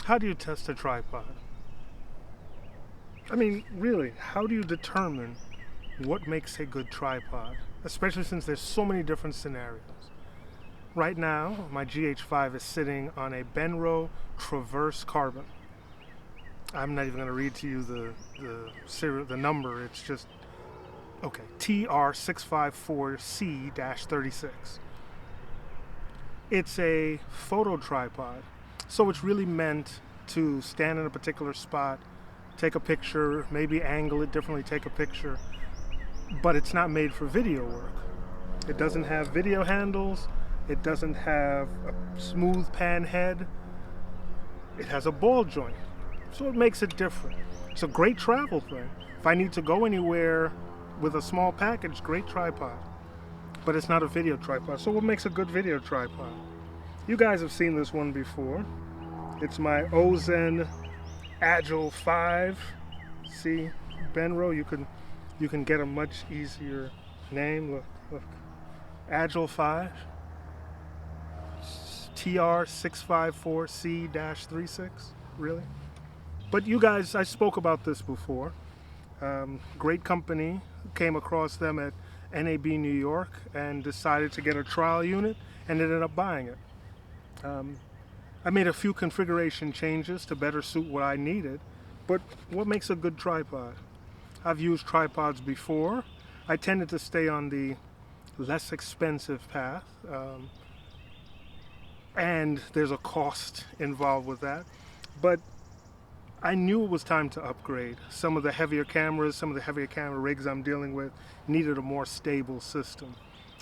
How do you test a tripod? I mean, really, how do you determine what makes a good tripod? Especially since there's so many different scenarios. Right now, my GH5 is sitting on a Benro Traverse Carbon. I'm not even going to read to you the number. It's just, okay, TR654C-36. It's a photo tripod, so it's really meant to stand in a particular spot, take a picture, maybe angle it differently, take a picture, but it's not made for video work. It doesn't have video handles, it doesn't have a smooth pan head, it has a ball joint, so it makes it different. It's a great travel thing. If I need to go anywhere with a small package, great tripod. But it's not a video tripod. So what makes a good video tripod? You guys have seen this one before. It's my Ozen Agile 5. See, Benro, you can get a much easier name. Look. Agile 5. TR654C-36. Really? But you guys, I spoke about this before. Great company. Came across them at NAB New York and decided to get a trial unit and ended up buying it. I made a few configuration changes to better suit what I needed, but what makes a good tripod? I've used tripods before. I tended to stay on the less expensive path, and there's a cost involved with that, but I knew it was time to upgrade. Some of the heavier camera rigs I'm dealing with needed a more stable system.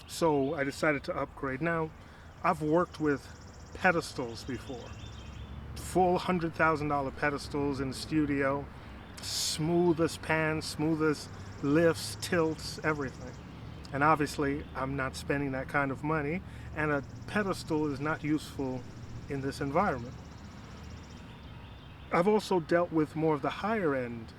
So I decided to upgrade. Now, I've worked with pedestals before. Full $100,000 pedestals in the studio. Smoothest pans, smoothest lifts, tilts, everything. And obviously, I'm not spending that kind of money, and a pedestal is not useful in this environment. I've also dealt with more of the higher end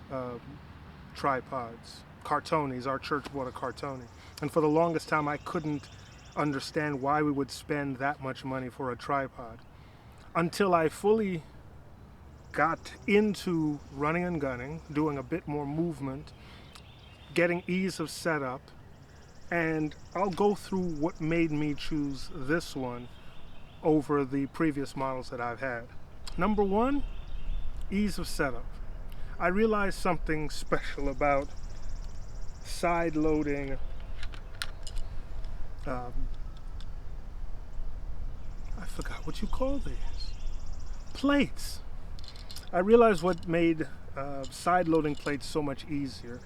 tripods, Cartonis. Our church bought a Cartoni. And for the longest time, I couldn't understand why we would spend that much money for a tripod. Until I fully got into running and gunning, doing a bit more movement, getting ease of setup, and I'll go through what made me choose this one over the previous models that I've had. Number one, ease of setup. I realized something special about side loading I forgot what you call these. Plates. I realized what made side loading plates so much easier.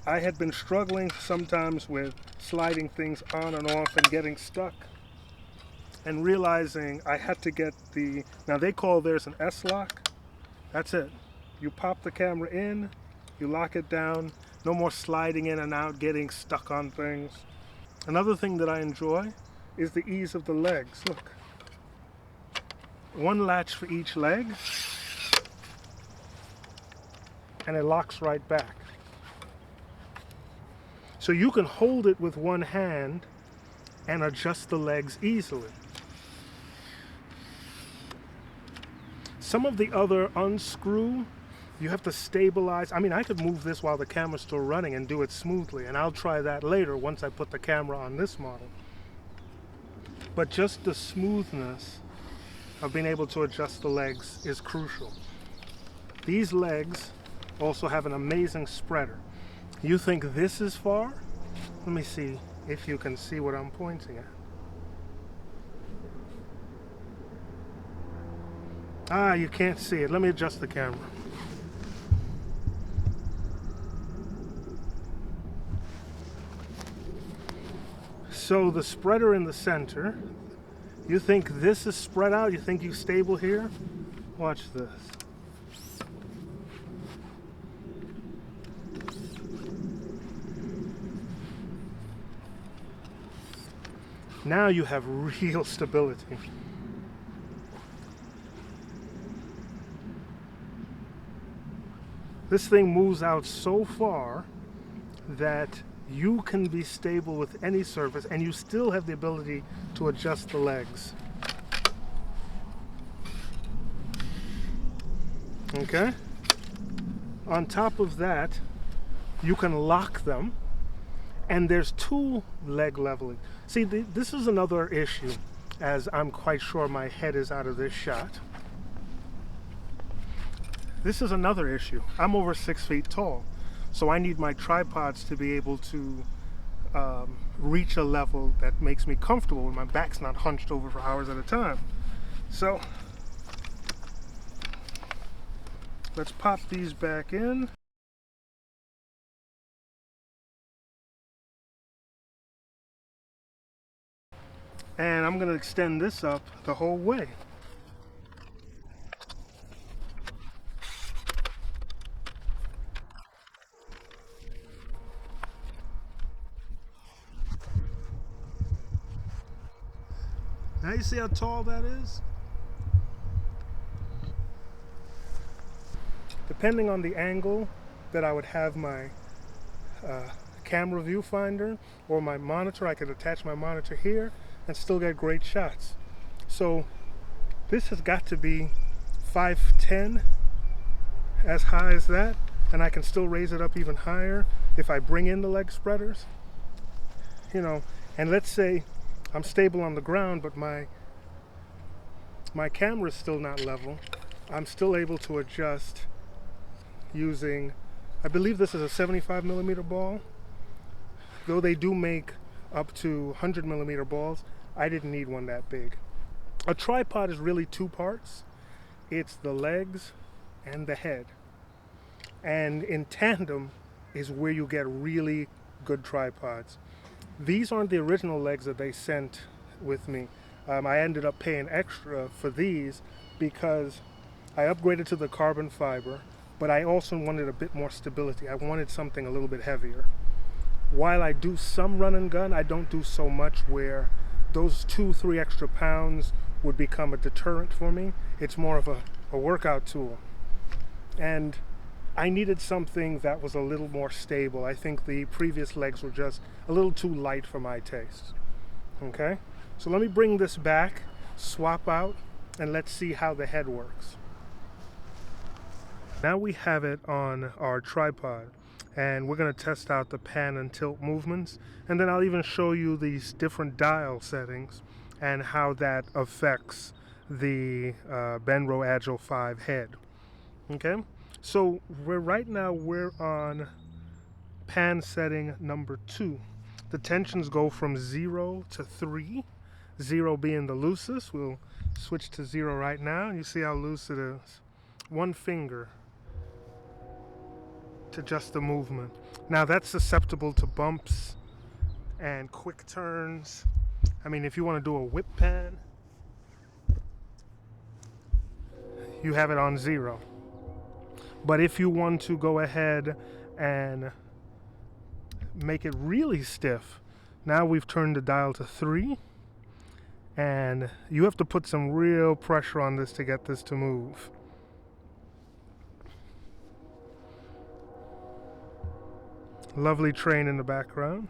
I had been struggling sometimes with sliding things on and off and getting stuck, and realizing I had to get now they call theirs an S-lock. That's it. You pop the camera in, you lock it down, no more sliding in and out, getting stuck on things. Another thing that I enjoy is the ease of the legs. Look. One latch for each leg, and it locks right back. So you can hold it with one hand and adjust the legs easily. Some of the other unscrew, you have to stabilize. I mean, I could move this while the camera's still running and do it smoothly, and I'll try that later once I put the camera on this model. But just the smoothness of being able to adjust the legs is crucial. These legs also have an amazing spreader. You think this is far? Let me see if you can see what I'm pointing at. Ah, you can't see it. Let me adjust the camera. So the spreader in the center, you think this is spread out? You think you're stable here? Watch this. Now you have real stability. This thing moves out so far that you can be stable with any surface, and you still have the ability to adjust the legs. Okay? On top of that, you can lock them, and there's two leg leveling. See, this is another issue, as I'm quite sure my head is out of this shot. This is another issue. I'm over 6 feet tall, so I need my tripods to be able to reach a level that makes me comfortable when my back's not hunched over for hours at a time. So let's pop these back in. And I'm going to extend this up the whole way. Now you see how tall that is? Depending on the angle that I would have my camera viewfinder or my monitor, I could attach my monitor here and still get great shots. So this has got to be 5'10", as high as that, and I can still raise it up even higher if I bring in the leg spreaders. You know, and let's say I'm stable on the ground, but my camera is still not level. I'm still able to adjust using, I believe this is a 75mm ball. Though they do make up to 100mm balls, I didn't need one that big. A tripod is really two parts. It's the legs and the head. And in tandem is where you get really good tripods. These aren't the original legs that they sent with me. I ended up paying extra for these because I upgraded to the carbon fiber, but I also wanted a bit more stability. I wanted something a little bit heavier. While I do some run and gun, I don't do so much where those 2-3 extra pounds would become a deterrent for me. It's more of a workout tool. And I needed something that was a little more stable. I think the previous legs were just a little too light for my taste. Okay? So let me bring this back, swap out, and let's see how the head works. Now we have it on our tripod, and we're going to test out the pan and tilt movements, and then I'll even show you these different dial settings and how that affects the Benro Agile 5 head. Okay? So right now we're on pan setting number 2. The tensions go from 0 to 3, 0 being the loosest. We'll switch to 0 right now. You see how loose it is. One finger to just the movement. Now that's susceptible to bumps and quick turns. I mean, if you want to do a whip pan, you have it on 0. But if you want to go ahead and make it really stiff, now we've turned the dial to 3, and you have to put some real pressure on this to get this to move. Lovely train in the background.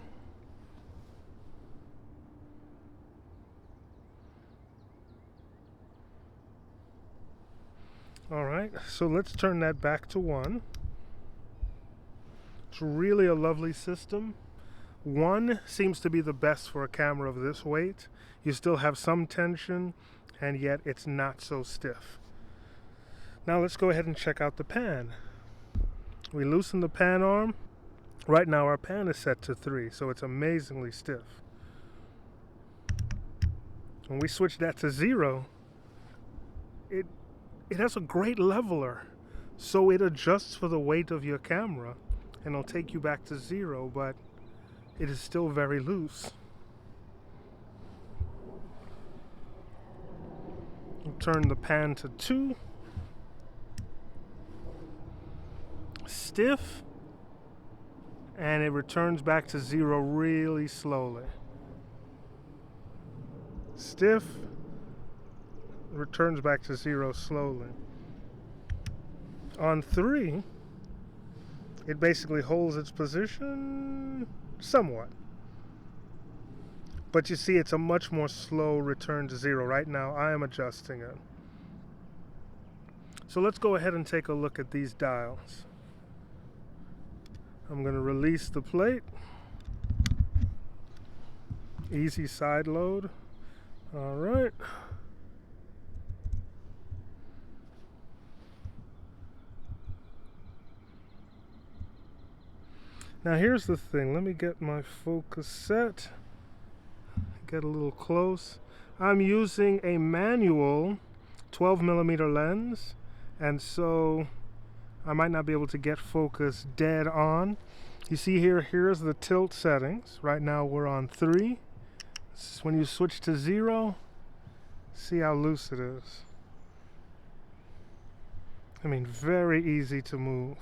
Alright, so let's turn that back to 1. It's really a lovely system. 1 seems to be the best for a camera of this weight. You still have some tension, and yet it's not so stiff. Now let's go ahead and check out the pan. We loosen the pan arm. Right now our pan is set to 3, so it's amazingly stiff. When we switch that to 0, it has a great leveler. So it adjusts for the weight of your camera, and it'll take you back to 0, but it is still very loose. We'll turn the pan to 2. Stiff, and it returns back to 0 really slowly. Stiff, returns back to 0 slowly. On 3, it basically holds its position somewhat. But you see, it's a much more slow return to 0. Right now, I am adjusting it. So let's go ahead and take a look at these dials. I'm going to release the plate. Easy side load. All right. Now here's the thing. Let me get my focus set. Get a little close. I'm using a manual 12mm lens, and so I might not be able to get focus dead on. You see here's the tilt settings. Right now we're on 3. When you switch to 0, see how loose it is. I mean, very easy to move,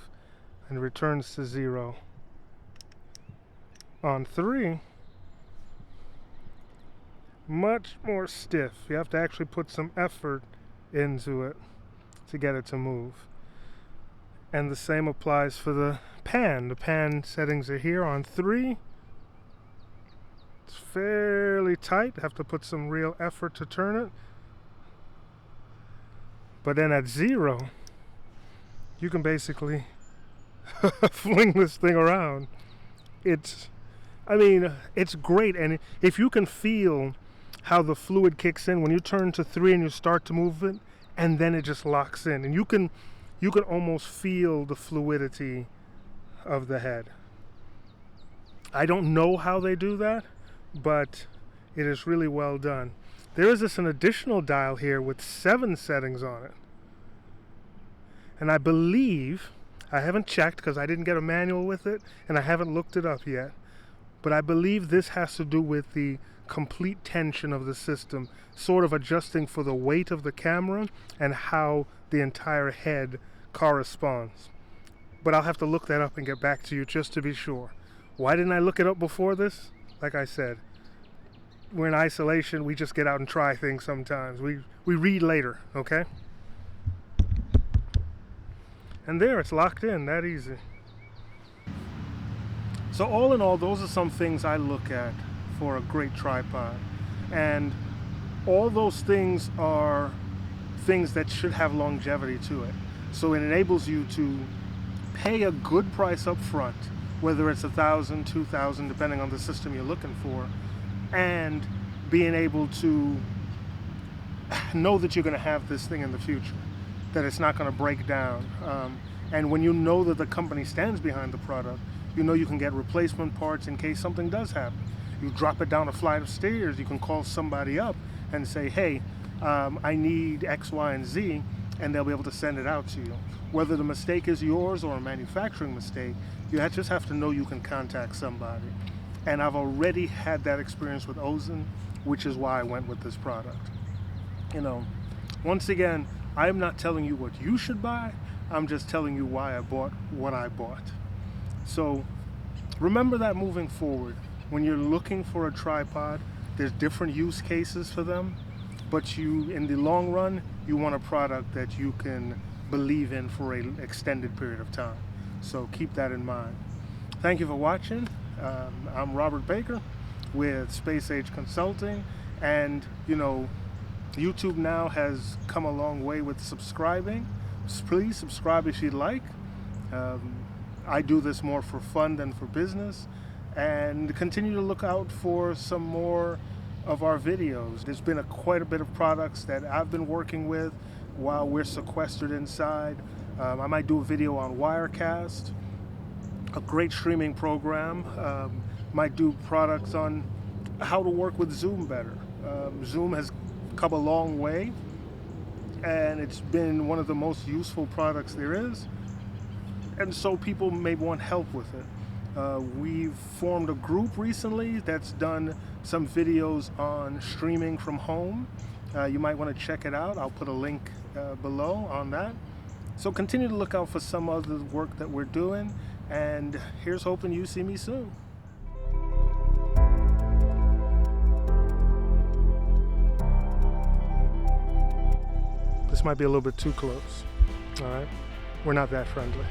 and returns to 0. On 3, much more stiff. You have to actually put some effort into it to get it to move. And the same applies for the pan. The pan settings are here on 3. It's fairly tight. Have to put some real effort to turn it. But then at 0, you can basically fling this thing around. It's great. And if you can feel how the fluid kicks in when you turn to 3 and you start to move it, and then it just locks in, and you can almost feel the fluidity of the head. I don't know how they do that, but it is really well done. There is an additional dial here with 7 settings on it. And I believe, I haven't checked because I didn't get a manual with it, and I haven't looked it up yet, but I believe this has to do with the complete tension of the system, sort of adjusting for the weight of the camera and how the entire head corresponds. But I'll have to look that up and get back to you just to be sure. Why didn't I look it up before this? Like I said, we're in isolation. We just get out and try things sometimes. We read later, okay? And there, it's locked in, that easy. So all in all, those are some things I look at for a great tripod. And all those things are things that should have longevity to it. So it enables you to pay a good price up front, whether it's $1,000, $2,000, depending on the system you're looking for, and being able to know that you're going to have this thing in the future, that it's not going to break down. And when you know that the company stands behind the product, you know you can get replacement parts in case something does happen. You drop it down a flight of stairs, you can call somebody up and say, hey, I need X, Y, and Z, and they'll be able to send it out to you. Whether the mistake is yours or a manufacturing mistake, you just have to know you can contact somebody. And I've already had that experience with Ozen, which is why I went with this product. You know, once again, I'm not telling you what you should buy, I'm just telling you why I bought what I bought. So remember that moving forward. When you're looking for a tripod, there's different use cases for them, but in the long run, you want a product that you can believe in for an extended period of time. So keep that in mind. Thank you for watching. I'm Robert Baker with Space Age Consulting, and you know, YouTube now has come a long way with subscribing. Please subscribe if you'd like. I do this more for fun than for business, and continue to look out for some more of our videos. There's been quite a bit of products that I've been working with while we're sequestered inside. I might do a video on Wirecast, a great streaming program. Might do products on how to work with Zoom better. Zoom has come a long way, and it's been one of the most useful products there is, and so people may want help with it. We've formed a group recently that's done some videos on streaming from home. You might want to check it out. I'll put a link below on that. So continue to look out for some other work that we're doing, and here's hoping you see me soon. This might be a little bit too close. All right, we're not that friendly.